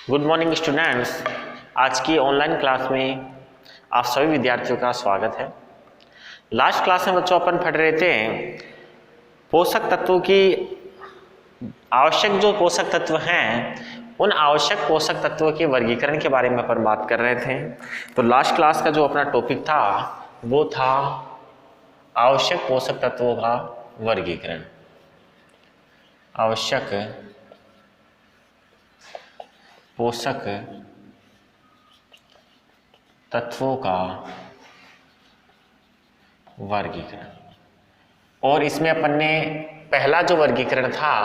Good morning students. आज की online class में आप सभी विद्यार्थियों का स्वागत है। लास्ट क्लास में बच्चों अपन पढ़ रहे थे पोषक तत्वों की आवश्यक जो पोषक तत्व हैं उन आवश्यक पोषक तत्वों के वर्गीकरण के बारे में अपन बात कर रहे थे। तो लास्ट क्लास का जो अपना टॉपिक था वो था आवश्यक पोषक तत्वों का वर्गीकरण। आवश्यक पोषक तत्वों का वर्गीकरण, और इसमें अपन ने पहला जो वर्गीकरण था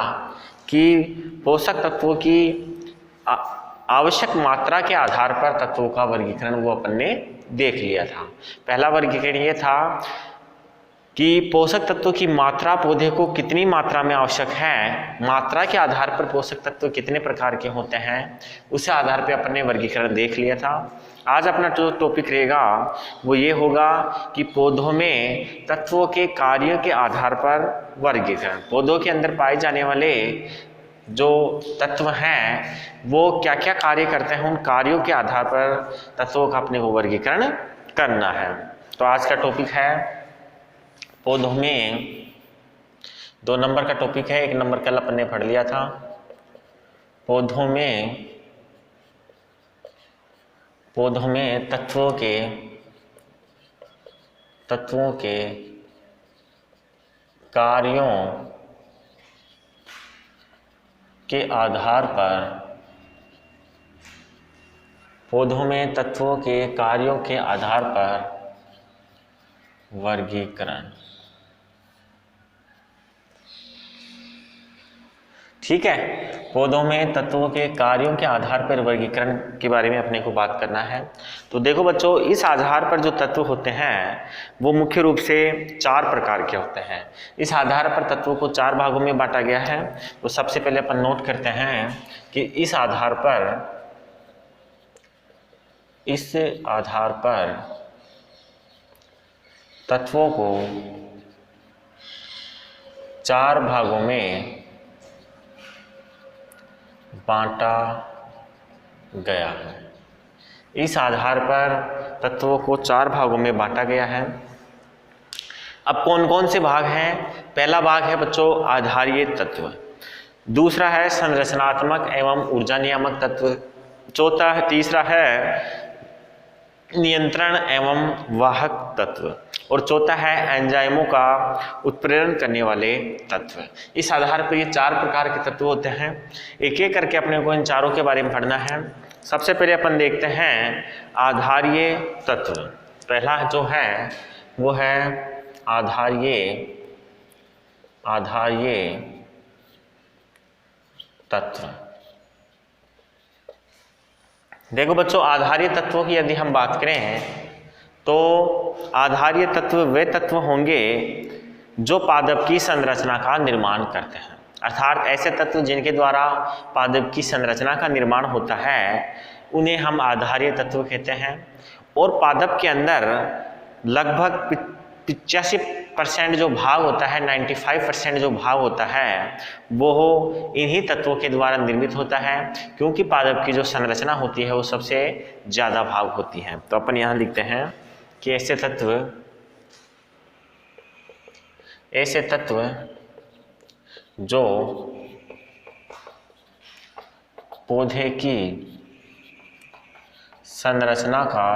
कि पोषक तत्वों की आवश्यक मात्रा के आधार पर तत्वों का वर्गीकरण वो अपन ने देख लिया था। पहला वर्गीकरण ये था कि पोषक तत्वों की मात्रा पौधे को कितनी मात्रा में आवश्यक है, मात्रा के आधार पर पोषक तत्व कितने प्रकार के होते हैं, उसे आधार पर अपन ने वर्गीकरण देख लिया था। आज अपना जो टॉपिक रहेगा वो ये होगा कि पौधों में तत्वों के कार्यों के आधार पर वर्गीकरण। पौधों के अंदर पाए जाने वाले जो तत्व हैं वो क्या क्या कार्य करते हैं, उन कार्यों के आधार पर तत्वों का अपने को वर्गीकरण करना है। तो आज का टॉपिक है पौधों में, 2 नंबर का टॉपिक है। 1 नंबर कल अपन ने पढ़ लिया था। पौधों में तत्वों के कार्यों के आधार पर, पौधों में तत्वों के कार्यों के आधार पर वर्गीकरण। ठीक है, पौधों में तत्वों के कार्यों के आधार पर वर्गीकरण के बारे में अपने को बात करना है। तो देखो बच्चों, इस आधार पर जो तत्व होते हैं वो मुख्य रूप से 4 प्रकार के होते हैं। इस आधार पर तत्वों को 4 भागों में बांटा गया है। तो सबसे पहले अपन नोट करते हैं कि इस आधार पर तत्वों को 4 भागों में बांटा गया है। इस आधार पर तत्वों को 4 भागों में बांटा गया है। अब कौन कौन से भाग हैं? पहला भाग है बच्चों आधारीय तत्व, दूसरा है संरचनात्मक एवं ऊर्जा नियामक तत्व, तीसरा है नियंत्रण एवं वाहक तत्व, और चौथा है एंजाइमों का उत्प्रेरण करने वाले तत्व। इस आधार पर ये 4 प्रकार के तत्व होते हैं। एक एक करके अपने को इन चारों के बारे में पढ़ना है। सबसे पहले अपन देखते हैं आधारीय तत्व। पहला जो है वो है आधारीय तत्व। देखो बच्चों, आधारीय तत्वों की यदि हम बात करें तो आधारीय तत्व वे तत्व होंगे जो पादप की संरचना का निर्माण करते हैं। अर्थात ऐसे तत्व जिनके द्वारा पादप की संरचना का निर्माण होता है उन्हें हम आधारीय तत्व कहते हैं। और पादप के अंदर लगभग 85% जो भाग होता है, 95% जो भाग होता है वो इन्हीं तत्वों के द्वारा निर्मित होता है, क्योंकि पादप की जो संरचना होती है वो सबसे ज़्यादा भाग होती है। तो अपन यहाँ लिखते हैं कि ऐसे तत्व जो पौधे की संरचना का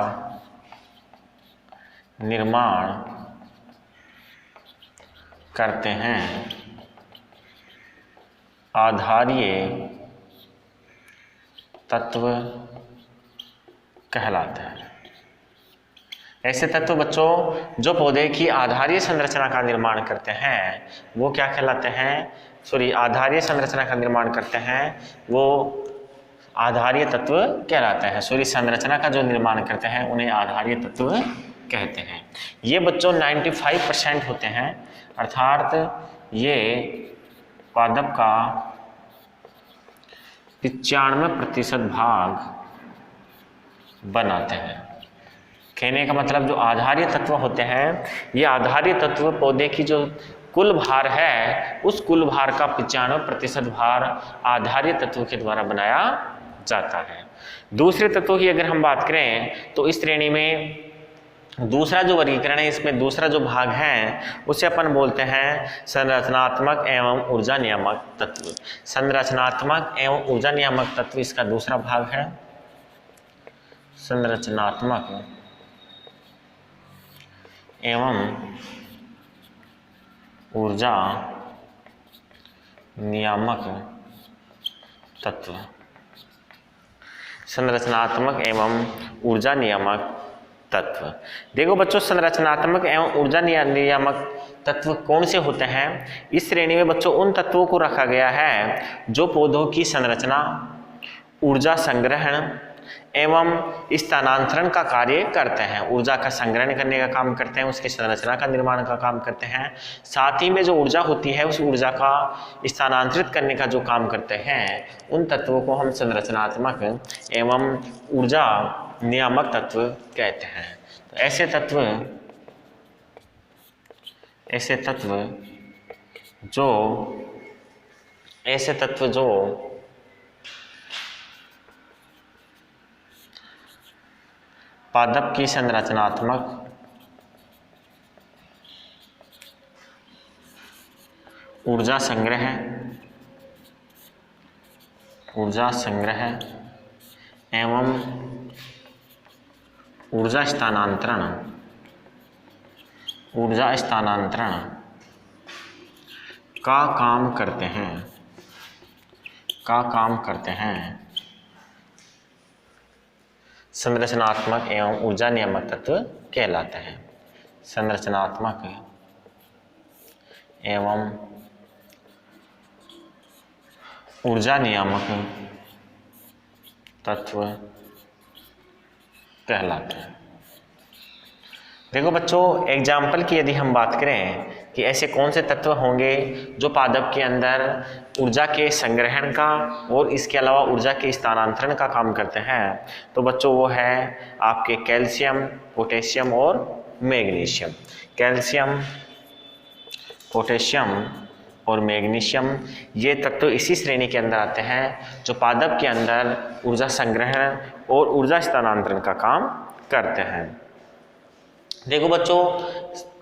निर्माण करते हैं आधारीय तत्व कहलाते हैं। ऐसे तत्व बच्चों जो पौधे की आधारीय संरचना का निर्माण करते हैं वो क्या कहलाते हैं? आधारीय संरचना का निर्माण करते हैं वो आधारीय तत्व कहलाते हैं। संरचना का जो निर्माण करते हैं उन्हें आधारीय तत्व कहते हैं। ये बच्चों 95% होते हैं, अर्थात ये पादप का 95% भाग बनाते हैं। कहने का मतलब जो आधारीय तत्व होते हैं ये आधारीय तत्व पौधे की जो कुल भार है उस कुल भार का 95% भार आधारीय तत्व के द्वारा बनाया जाता है। दूसरे तत्वों की अगर हम बात करें तो इस श्रेणी में दूसरा जो वर्गीकरण है, इसमें दूसरा जो भाग है उसे अपन बोलते हैं संरचनात्मक एवं ऊर्जा नियामक तत्व। संरचनात्मक एवं ऊर्जा नियामक तत्व इसका दूसरा भाग है। संरचनात्मक एवं ऊर्जा नियामक तत्व। संरचनात्मक एवं ऊर्जा नियामक तत्व। देखो बच्चों, संरचनात्मक एवं ऊर्जा नियामक तत्व कौन से होते हैं? इस श्रेणी में बच्चों उन तत्वों को रखा गया है जो पौधों की संरचना, ऊर्जा संग्रहण एवं स्थानांतरण का कार्य करते हैं। ऊर्जा का संग्रहण करने का काम करते हैं, उसकी संरचना का निर्माण का काम करते हैं, साथ ही में जो ऊर्जा होती है उस ऊर्जा का स्थानांतरित करने का जो काम करते हैं, उन तत्वों को हम संरचनात्मक एवं ऊर्जा नियामक तत्व कहते हैं। तो ऐसे तत्व जो पादप की संरचनात्मक, ऊर्जा संग्रह एवं ऊर्जा स्थानांतरण का काम करते हैं संरचनात्मक एवं ऊर्जा नियामक तत्व कहलाते हैं। संरचनात्मक एवं ऊर्जा नियामक तत्व कहलाते हैं। देखो बच्चों, एग्जाम्पल की यदि हम बात करें कि ऐसे कौन से तत्व होंगे जो पादप के अंदर ऊर्जा के संग्रहण का और इसके अलावा ऊर्जा के स्थानांतरण का काम करते हैं, तो बच्चों वो है आपके कैल्शियम, पोटेशियम और मैग्नीशियम। कैल्शियम, पोटेशियम और मैग्नीशियम ये तत्व इसी श्रेणी के अंदर आते हैं जो पादप के अंदर ऊर्जा संग्रहण और ऊर्जा स्थानांतरण का काम करते हैं। देखो बच्चों,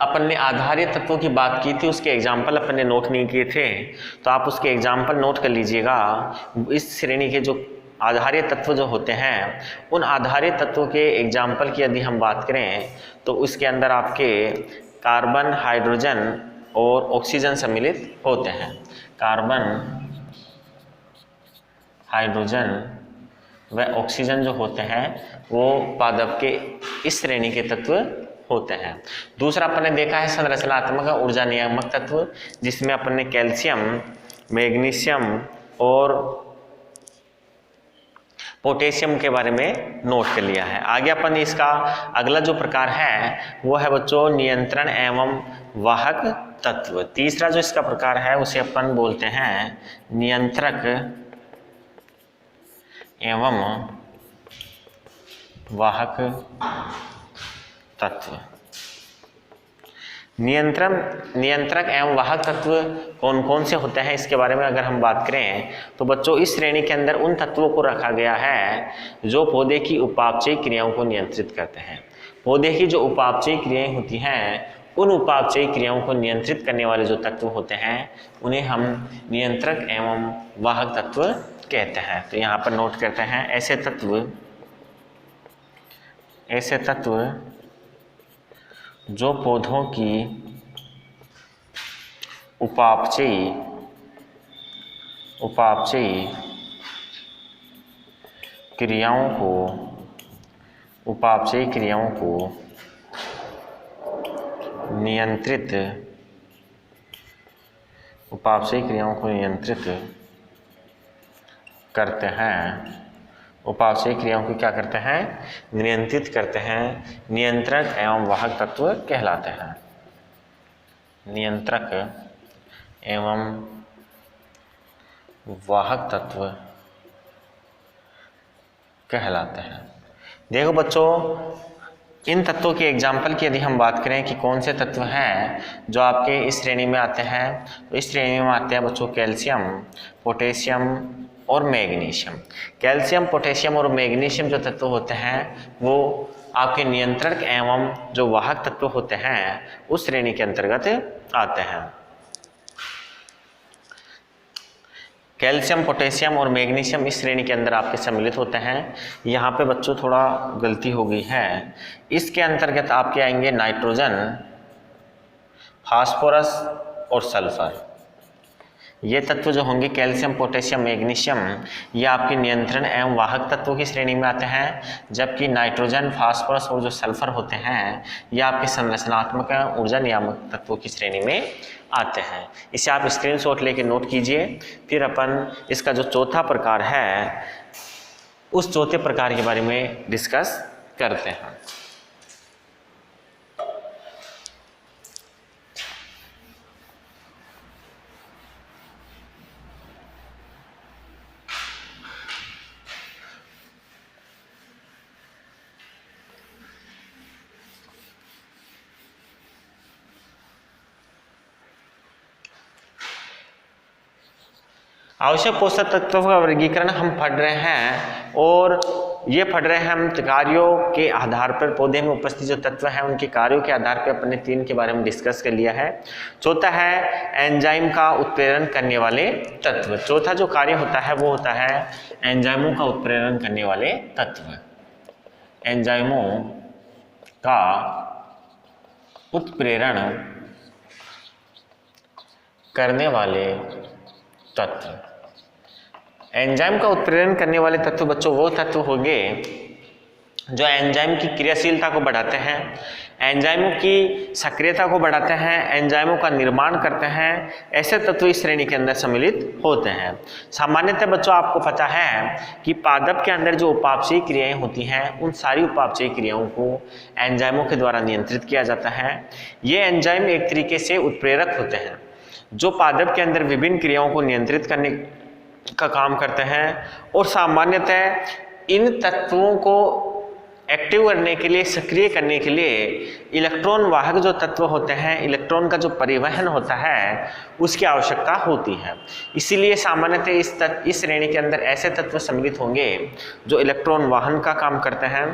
अपन ने आधारित तत्वों की बात की थी, उसके एग्जाम्पल अपन ने नोट नहीं किए थे, तो आप उसके एग्जाम्पल नोट कर लीजिएगा। इस श्रेणी के जो आधारित तत्व जो होते हैं, उन आधारित तत्वों के एग्जाम्पल की यदि हम बात करें तो उसके अंदर आपके कार्बन, हाइड्रोजन और ऑक्सीजन सम्मिलित होते हैं। कार्बन, हाइड्रोजन व ऑक्सीजन जो होते हैं वो पादप के इस श्रेणी के तत्व होते हैं। दूसरा अपन ने देखा है संरचनात्मक ऊर्जा नियामक तत्व, जिसमें अपन ने कैल्शियम, मैग्नीशियम और पोटेशियम के बारे में नोट कर लिया है। आगे अपन इसका अगला जो प्रकार है वो है बच्चों नियंत्रण एवं वाहक तत्व। तीसरा जो इसका प्रकार है उसे अपन बोलते हैं नियंत्रक एवं वाहक तत्व। नियंत्रक एवं वाहक तत्व कौन कौन से होते हैं इसके बारे में अगर हम बात करें तो बच्चों इस श्रेणी के अंदर उन तत्वों को रखा गया है जो पौधे की उपापचयी क्रियाओं को नियंत्रित करते हैं। पौधे की जो उपापचयी क्रियाएं होती हैं, उन उपापचयी क्रियाओं को नियंत्रित करने वाले जो तत्व होते हैं उन्हें हम नियंत्रक एवं वाहक तत्व कहते हैं। तो यहाँ पर नोट करते हैं ऐसे तत्व जो पौधों की उपापचयी क्रियाओं को नियंत्रित करते हैं। उपापचयी क्रियाओं को क्या करते हैं? नियंत्रित करते हैं। नियंत्रक एवं वाहक तत्व कहलाते हैं। नियंत्रक एवं वाहक तत्व कहलाते हैं। देखो बच्चों, इन तत्वों के एग्जाम्पल की यदि हम बात करें कि कौन से तत्व हैं जो आपके इस श्रेणी में आते हैं, तो इस श्रेणी में आते हैं बच्चों कैल्शियम, पोटेशियम, और मैग्नीशियम। कैल्शियम, पोटेशियम और मैग्नीशियम जो तत्व होते हैं वो आपके नियंत्रक एवं जो वाहक तत्व होते हैं उस श्रेणी के अंतर्गत आते हैं। कैल्शियम, पोटेशियम और मैग्नीशियम इस श्रेणी के अंदर आपके सम्मिलित होते हैं। यहाँ पे बच्चों थोड़ा गलती हो गई है, इसके अंतर्गत आपके आएंगे नाइट्रोजन, फास्फोरस और सल्फर। ये तत्व जो होंगे कैल्शियम, पोटेशियम, मैग्नीशियम, ये आपके नियंत्रण एवं वाहक तत्वों की श्रेणी में आते हैं, जबकि नाइट्रोजन, फास्फोरस और जो सल्फर होते हैं ये आपके संरचनात्मक एवं ऊर्जा नियामक तत्वों की श्रेणी में आते हैं। इसे आप स्क्रीनशॉट लेके नोट कीजिए। फिर अपन इसका जो चौथा प्रकार है उस चौथे प्रकार के बारे में डिस्कस करते हैं। आवश्यक पोषक तत्वों का वर्गीकरण हम पढ़ रहे हैं और ये पढ़ रहे हैं हम कार्यों के आधार पर। पौधे में उपस्थित जो तत्व हैं उनके कार्यों के आधार पर अपने 3 के बारे में डिस्कस कर लिया है। चौथा है एंजाइम का उत्प्रेरण करने वाले तत्व। चौथा जो कार्य होता है वो होता है एंजाइमों का उत्प्रेरण करने वाले तत्व। एंजाइमों का उत्प्रेरण करने वाले तत्व। एंजाइम का उत्प्रेरण करने वाले तत्व बच्चों वो तत्व होंगे जो एंजाइम की क्रियाशीलता को बढ़ाते हैं, एंजाइमों की सक्रियता को बढ़ाते हैं, एंजाइमों का निर्माण करते हैं। ऐसे तत्व इस श्रेणी के अंदर सम्मिलित होते हैं। सामान्यतः बच्चों आपको पता है कि पादप के अंदर जो उपापचयी क्रियाएं होती हैं उन सारी उपापचयी क्रियाओं को एंजाइमों के द्वारा नियंत्रित किया जाता है। ये एंजाइम एक तरीके से उत्प्रेरक होते हैं जो पादप के अंदर विभिन्न क्रियाओं को नियंत्रित करने का काम करते हैं और सामान्यतः इन तत्वों को एक्टिव करने के लिए, सक्रिय करने के लिए इलेक्ट्रॉन वाहक जो तत्व होते हैं, इलेक्ट्रॉन का जो परिवहन होता है उसकी आवश्यकता होती है। इसीलिए सामान्यतः इस श्रेणी के अंदर ऐसे तत्व सम्मिलित होंगे जो इलेक्ट्रॉन वाहन का काम करते हैं।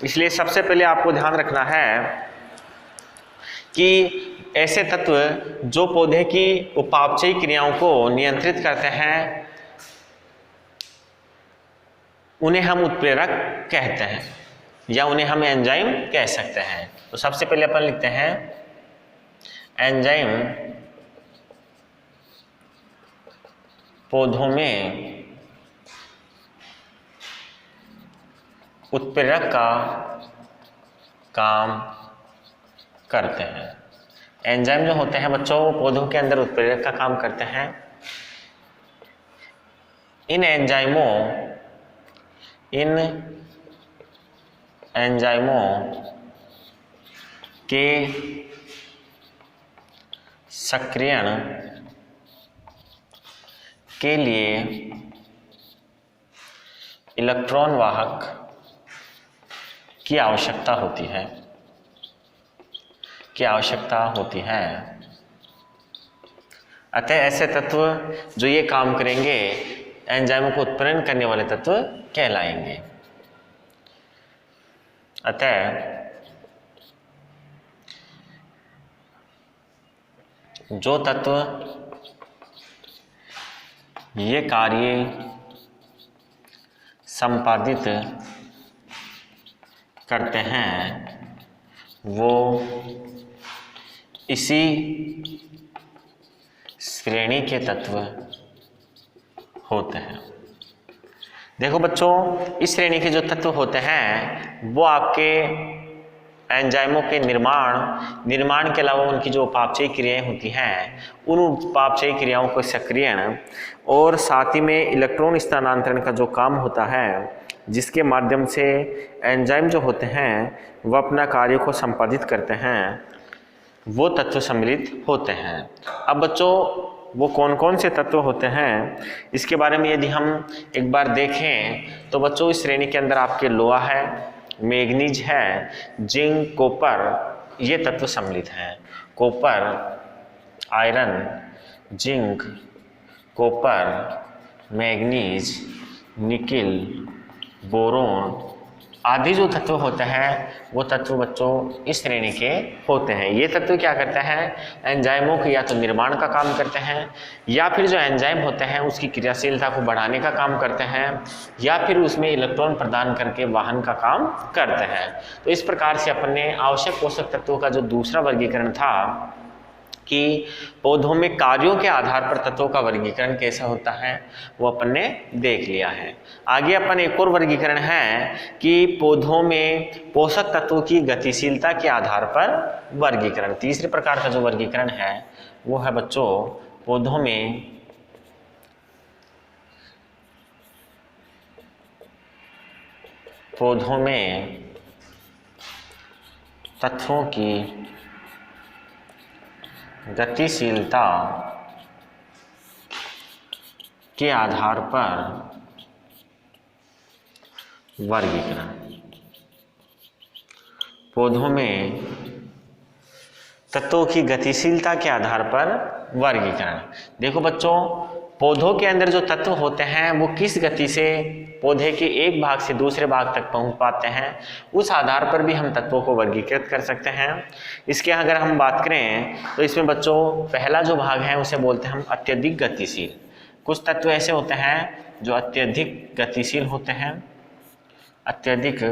इसलिए सबसे पहले आपको ध्यान रखना है कि ऐसे तत्व जो पौधे की उपापचयी क्रियाओं को नियंत्रित करते हैं उन्हें हम उत्प्रेरक कहते हैं या उन्हें हम एंजाइम कह सकते हैं। तो सबसे पहले अपन लिखते हैं एंजाइम पौधों में उत्प्रेरक का काम करते हैं। एंजाइम जो होते हैं बच्चों वो पौधों के अंदर उत्प्रेरक का काम करते हैं। इन एंजाइमों के सक्रियण के लिए इलेक्ट्रॉन वाहक की आवश्यकता होती है। अतः ऐसे तत्व जो ये काम करेंगे एंजाइमों को उत्प्रेरण करने वाले तत्व कहलाएंगे। अतः जो तत्व ये कार्य संपादित करते हैं वो इसी श्रेणी के तत्व होते हैं। देखो बच्चों इस श्रेणी के जो तत्व होते हैं वो आपके एंजाइमों के निर्माण के अलावा उनकी जो उपापचयी क्रियाएं होती हैं उन उपापचयी क्रियाओं को सक्रियण और साथ ही में इलेक्ट्रॉन स्थानांतरण का जो काम होता है जिसके माध्यम से एंजाइम जो होते हैं वह अपना कार्य को संपादित करते हैं वो तत्व सम्मिलित होते हैं। अब बच्चों वो कौन कौन से तत्व होते हैं इसके बारे में यदि हम एक बार देखें तो बच्चों इस श्रेणी के अंदर आपके लोहा है, मैग्नीज है, जिंक, कॉपर ये तत्व सम्मिलित हैं। Copper, iron, zinc, copper, manganese, nickel, boron आदि जो तत्व होते हैं वो तत्व बच्चों इस श्रेणी के होते हैं। ये तत्व क्या करते हैं, एंजाइमों के या तो निर्माण का काम करते हैं, या फिर जो एंजाइम होते हैं उसकी क्रियाशीलता को बढ़ाने का काम करते हैं, या फिर उसमें इलेक्ट्रॉन प्रदान करके वाहन का काम करते हैं। तो इस प्रकार से अपन ने आवश्यक पोषक तत्वों का जो दूसरा वर्गीकरण था कि पौधों में कार्यों के आधार पर तत्वों का वर्गीकरण कैसा होता है वो अपन ने देख लिया है। आगे अपन एक और वर्गीकरण है कि पौधों में पोषक तत्वों की गतिशीलता के आधार पर वर्गीकरण। तीसरे प्रकार का जो वर्गीकरण है वो है बच्चों पौधों में तत्वों की गतिशीलता के आधार पर वर्गीकरण। पौधों में तत्वों की गतिशीलता के आधार पर वर्गीकरण। देखो बच्चों, पौधों के अंदर जो तत्व होते हैं वो किस गति से पौधे के एक भाग से दूसरे भाग तक पहुंच पाते हैं, उस आधार पर भी हम तत्वों को वर्गीकृत कर सकते हैं। इसके अगर हम बात करें तो इसमें बच्चों पहला जो भाग है उसे बोलते हैं हम अत्यधिक गतिशील। कुछ तत्व ऐसे होते हैं जो अत्यधिक गतिशील होते हैं। अत्यधिक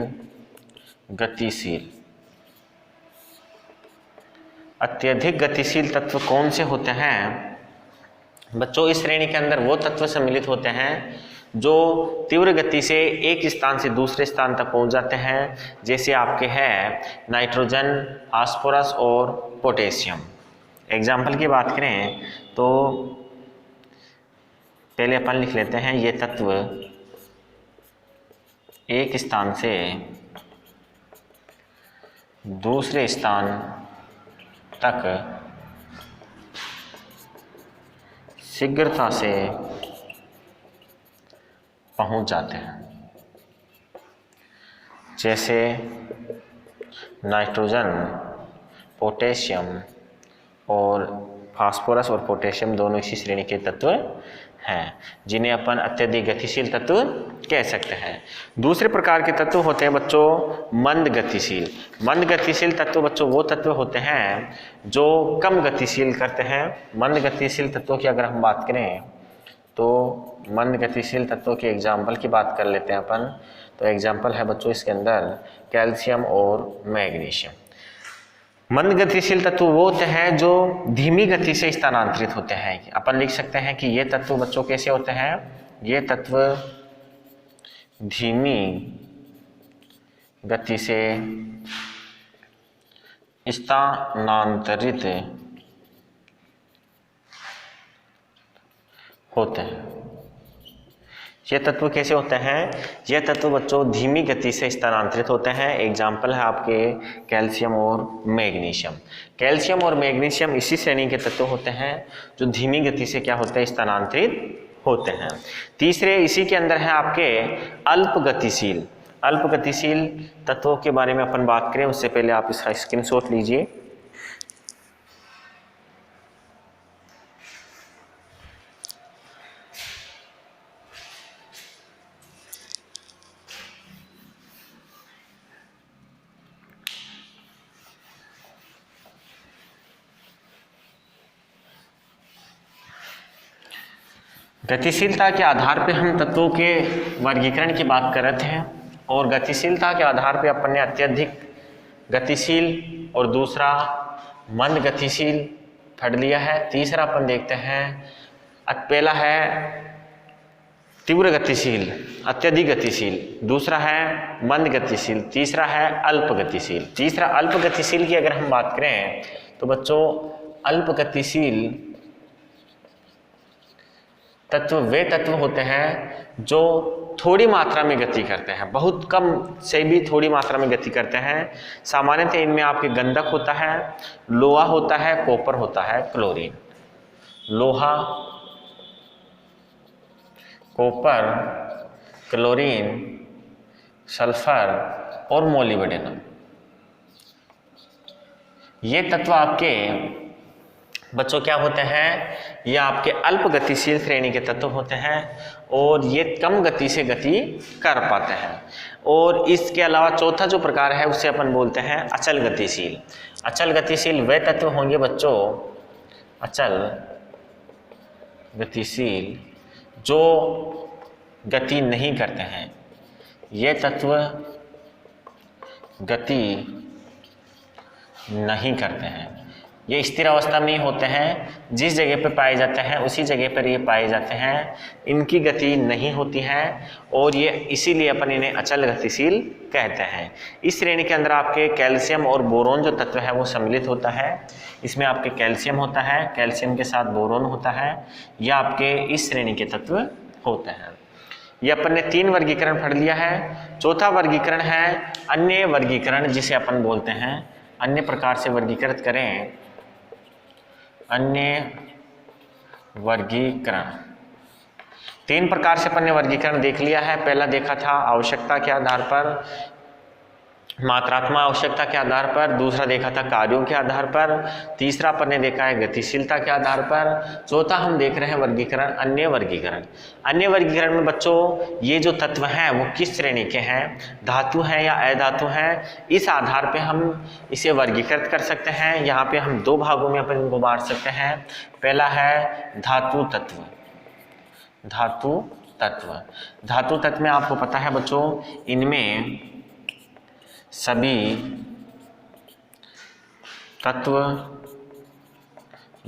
गतिशील, अत्यधिक गतिशील तत्व कौन से होते हैं बच्चों? इस श्रेणी के अंदर वो तत्व सम्मिलित होते हैं जो तीव्र गति से एक स्थान से दूसरे स्थान तक पहुंच जाते हैं, जैसे आपके हैं नाइट्रोजन, फास्फोरस और पोटेशियम। एग्जाम्पल की बात करें तो पहले अपन लिख लेते हैं ये तत्व एक स्थान से दूसरे स्थान तक शीघ्रता से पहुंच जाते हैं, जैसे नाइट्रोजन, पोटेशियम और फास्फोरस और पोटेशियम दोनों इसी श्रेणी के तत्व हैं जिन्हें अपन अत्यधिक गतिशील तत्व कह सकते हैं। दूसरे प्रकार के तत्व होते हैं बच्चों मंद गतिशील। मंद गतिशील तत्व बच्चों वो तत्व होते हैं जो कम गतिशील करते हैं। मंद गतिशील तत्वों की अगर हम बात करें तो मंद गतिशील तत्वों के एग्जाम्पल की बात कर लेते हैं अपन। तो एग्जाम्पल है बच्चों इसके अंदर कैल्शियम और मैग्नीशियम। मंद गतिशील तत्व वो होते हैं जो धीमी गति से स्थानांतरित होते हैं। अपन लिख सकते हैं कि ये तत्व बच्चों कैसे होते हैं, ये तत्व धीमी गति से स्थानांतरित होते हैं। ये तत्व कैसे होते हैं, ये तत्व बच्चों धीमी गति से स्थानांतरित होते हैं। एग्जाम्पल है आपके कैल्शियम और मैग्नीशियम। कैल्शियम और मैग्नीशियम इसी श्रेणी के तत्व होते हैं जो धीमी गति से क्या होते हैं, स्थानांतरित होते हैं। तीसरे इसी के अंदर है आपके अल्प गतिशील। अल्प गतिशील तत्वों के बारे में अपन बात करें उससे पहले आप इसका स्क्रीनशॉट लीजिए। गतिशीलता के आधार पे हम तत्वों के वर्गीकरण की बात कर रहे थे और गतिशीलता के आधार पे अपन ने अत्यधिक गतिशील और दूसरा मंद गतिशील पढ़ लिया है। तीसरा अपन देखते हैं, पहला है तीव्र गतिशील, अत्यधिक गतिशील, दूसरा है मंद गतिशील, तीसरा है अल्प गतिशील। तीसरा अल्प गतिशील की अगर हम बात करें तो बच्चों अल्प गतिशील तत्व वे तत्व होते हैं जो थोड़ी मात्रा में गति करते हैं, बहुत कम से भी थोड़ी मात्रा में गति करते हैं। सामान्यतः इनमें आपके गंधक होता है, लोहा होता है, कॉपर होता है, क्लोरीन। लोहा, कॉपर, क्लोरीन, सल्फर और मोलिब्डेनम, ये तत्व आपके बच्चों क्या होते हैं, ये आपके अल्प गतिशील श्रेणी के तत्व होते हैं और ये कम गति से गति कर पाते हैं। और इसके अलावा चौथा जो प्रकार है उसे अपन बोलते हैं अचल गतिशील। अचल गतिशील वे तत्व होंगे बच्चों, अचल गतिशील, जो गति नहीं करते हैं। ये तत्व गति नहीं करते हैं, ये स्थिर अवस्था में ही होते हैं, जिस जगह पर पाए जाते हैं उसी जगह पर ये पाए जाते हैं, इनकी गति नहीं होती है और ये इसीलिए अपन इन्हें अचल गतिशील कहते हैं। इस श्रेणी के अंदर आपके कैल्शियम और बोरोन जो तत्व है वो सम्मिलित होता है। इसमें आपके कैल्शियम होता है, कैल्शियम के साथ बोरोन होता है, यह आपके इस श्रेणी के तत्व होते हैं। ये अपन ने 3 वर्गीकरण पढ़ लिया है। चौथा वर्गीकरण है अन्य वर्गीकरण, जिसे अपन बोलते हैं अन्य प्रकार से वर्गीकृत करें, अन्य वर्गीकरण। 3 प्रकार से अपन ने वर्गीकरण देख लिया है। पहला देखा था आवश्यकता के आधार पर, मात्रात्मक आवश्यकता के आधार पर, दूसरा देखा था कार्यों के आधार पर, तीसरा अपन ने देखा है गतिशीलता के आधार पर, चौथा हम देख रहे हैं वर्गीकरण अन्य वर्गीकरण। अन्य वर्गीकरण में बच्चों ये जो तत्व हैं वो किस श्रेणी के हैं, धातु हैं या अधातु हैं, इस आधार पे हम इसे वर्गीकृत कर सकते हैं। यहाँ पे हम 2 भागों में अपन इनको बांट सकते हैं। पहला है धातु तत्व। धातु तत्व, धातु तत्व में आपको पता है बच्चों, इनमें सभी तत्व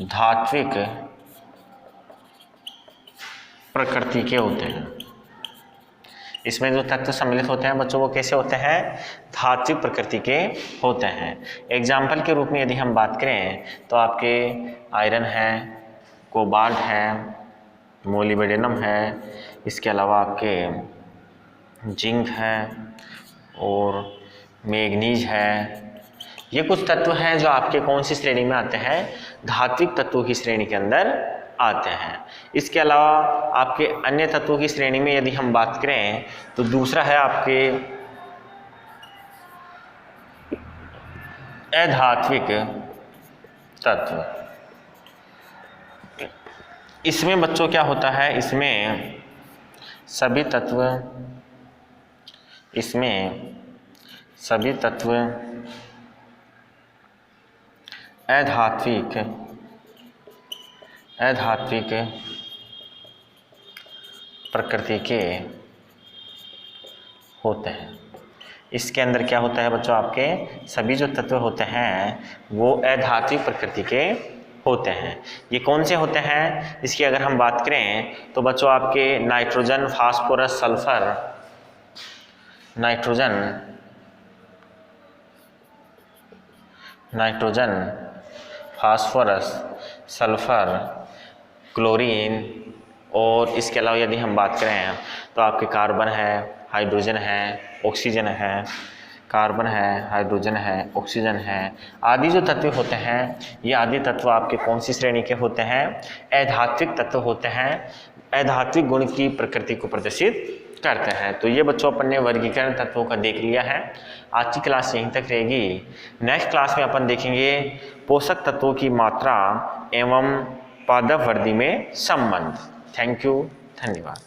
धात्विक प्रकृति के होते हैं। इसमें जो तत्व सम्मिलित होते हैं बच्चों वो कैसे होते हैं, धात्विक प्रकृति के होते हैं। एग्जाम्पल के रूप में यदि हम बात करें तो आपके आयरन है, कोबाल्ट है, मोलिब्डेनम है, इसके अलावा आपके जिंक है और मैग्नीज है। ये कुछ तत्व हैं जो आपके कौन सी श्रेणी में आते हैं, धात्विक तत्वों की श्रेणी के अंदर आते हैं। इसके अलावा आपके अन्य तत्वों की श्रेणी में यदि हम बात करें तो दूसरा है आपके अधात्विक तत्व। इसमें बच्चों क्या होता है, इसमें सभी तत्व अधात्विक प्रकृति के होते हैं। इसके अंदर क्या होता है बच्चों, आपके सभी जो तत्व होते हैं वो अधात्विक प्रकृति के होते हैं। ये कौन से होते हैं, इसकी अगर हम बात करें तो बच्चों आपके nitrogen, phosphorus, sulphur, nitrogen, phosphorus, sulphur, chlorine, और इसके अलावा यदि हम बात करें तो आपके कार्बन है, हाइड्रोजन है, ऑक्सीजन है, कार्बन है, हाइड्रोजन है, ऑक्सीजन है, आदि जो तत्व होते हैं ये आदि तत्व आपके कौन सी श्रेणी के होते हैं, अधात्विक तत्व होते हैं, अधात्विक गुण की प्रकृति को प्रदर्शित करते हैं। तो ये बच्चों अपन ने वर्गीकरण तत्वों का देख लिया है। आज की क्लास यहीं तक रहेगी। नेक्स्ट क्लास में अपन देखेंगे पोषक तत्वों की मात्रा एवं पादप वृद्धि में संबंध। थैंक यू, धन्यवाद।